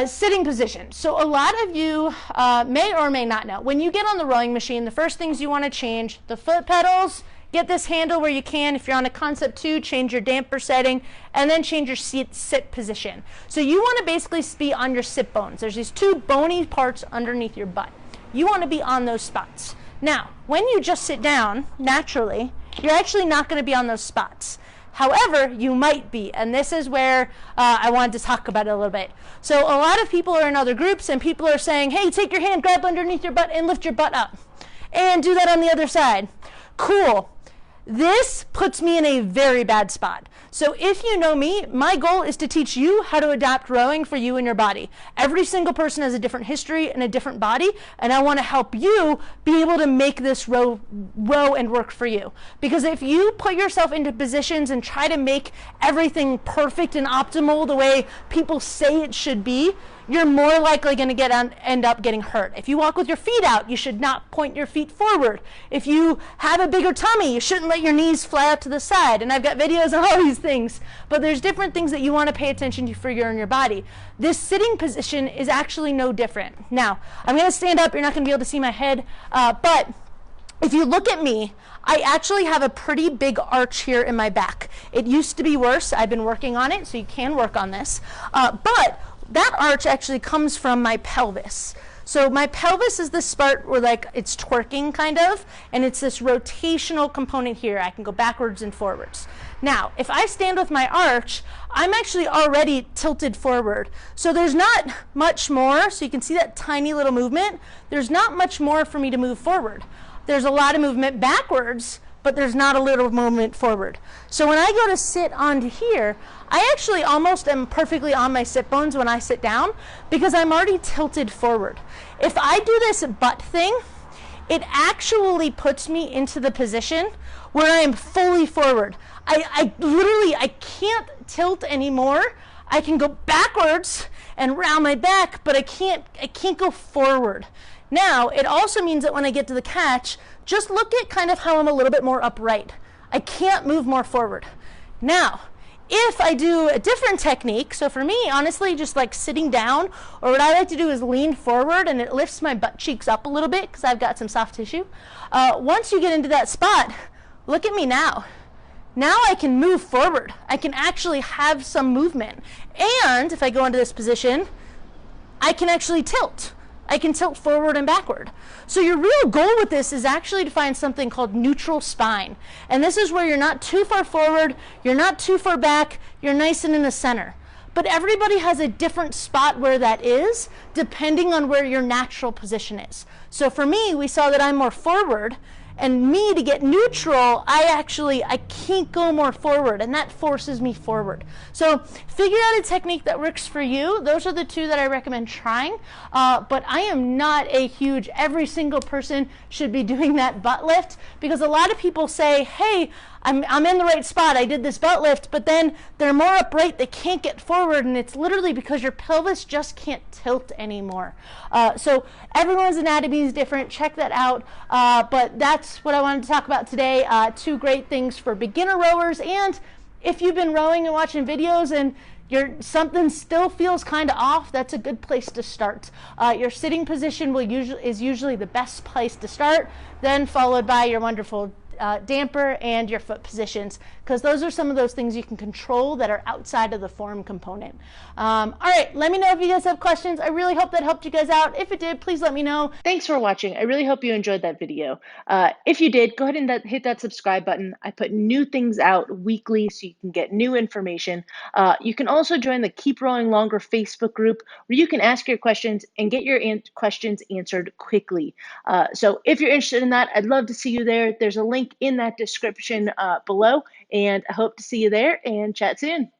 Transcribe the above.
Sitting position. So a lot of you may or may not know, when you get on the rowing machine, the first things you want to change, the foot pedals, get this handle where you can. If you're on a concept 2, change your damper setting, and then change your sit position. So you want to basically be on your sit bones. There's these 2 bony parts underneath your butt. You want to be on those spots. Now, when you just sit down, naturally, you're actually not going to be on those spots. However, you might be, and this is where I wanted to talk about it a little bit. So a lot of people are in other groups, and people are saying, hey, take your hand, grab underneath your butt, and lift your butt up. And do that on the other side. Cool. This puts me in a very bad spot. So if you know me, my goal is to teach you how to adapt rowing for you and your body. Every single person has a different history and a different body, and I want to help you be able to make this row and work for you. Because if you put yourself into positions and try to make everything perfect and optimal the way people say it should be, you're more likely going to end up getting hurt. If you walk with your feet out, you should not point your feet forward. If you have a bigger tummy, you shouldn't let your knees fly out to the side. And I've got videos on all these things. But there's different things that you want to pay attention to for your and your body. This sitting position is actually no different. Now, I'm going to stand up. You're not going to be able to see my head. But if you look at me, I actually have a pretty big arch here in my back. It used to be worse. I've been working on it, so you can work on this. But that arch actually comes from my pelvis. So my pelvis is this part where like it's twerking kind of, and it's this rotational component here. I can go backwards and forwards. Now, if I stand with my arch, I'm actually already tilted forward. So there's not much more, so you can see that tiny little movement. There's not much more for me to move forward. There's a lot of movement backwards, but there's not a little movement forward. So when I go to sit onto here, I actually almost am perfectly on my sit bones when I sit down because I'm already tilted forward. If I do this butt thing, it actually puts me into the position where I am fully forward. I literally can't tilt anymore. I can go backwards and round my back, but I can't go forward. Now, it also means that when I get to the catch, just look at kind of how I'm a little bit more upright. I can't move more forward. Now, if I do a different technique, so for me, honestly, just like sitting down, or what I like to do is lean forward and it lifts my butt cheeks up a little bit because I've got some soft tissue. Once you get into that spot, look at me now. Now I can move forward. I can actually have some movement. And if I go into this position, I can actually tilt. I can tilt forward and backward. So your real goal with this is actually to find something called neutral spine. And this is where you're not too far forward, you're not too far back, you're nice and in the center. But everybody has a different spot where that is, depending on where your natural position is. So for me, we saw that I'm more forward, and me to get neutral, I can't go more forward, and that forces me forward. So figure out a technique that works for you. Those are the 2 that I recommend trying. But I am not a huge, every single person should be doing that butt lift, because a lot of people say, hey, I'm in the right spot, I did this butt lift, but then they're more upright, they can't get forward, and it's literally because your pelvis just can't tilt anymore. So everyone's anatomy is different, check that out, but that's what I wanted to talk about today. 2 great things for beginner rowers, and if you've been rowing and watching videos and something still feels kind of off, that's a good place to start. Your sitting position is usually the best place to start, then followed by your wonderful damper and your foot positions, because those are some of those things you can control that are outside of the form component. All right, let me know if you guys have questions. I really hope that helped you guys out. If it did, please let me know. Thanks for watching. I really hope you enjoyed that video. If you did, go ahead and hit that subscribe button. I put new things out weekly so you can get new information. You can also join the Keep Rowing Longer Facebook group where you can ask your questions and get your questions answered quickly. So if you're interested in that, I'd love to see you there. There's a link in that description below, and I hope to see you there and chat soon.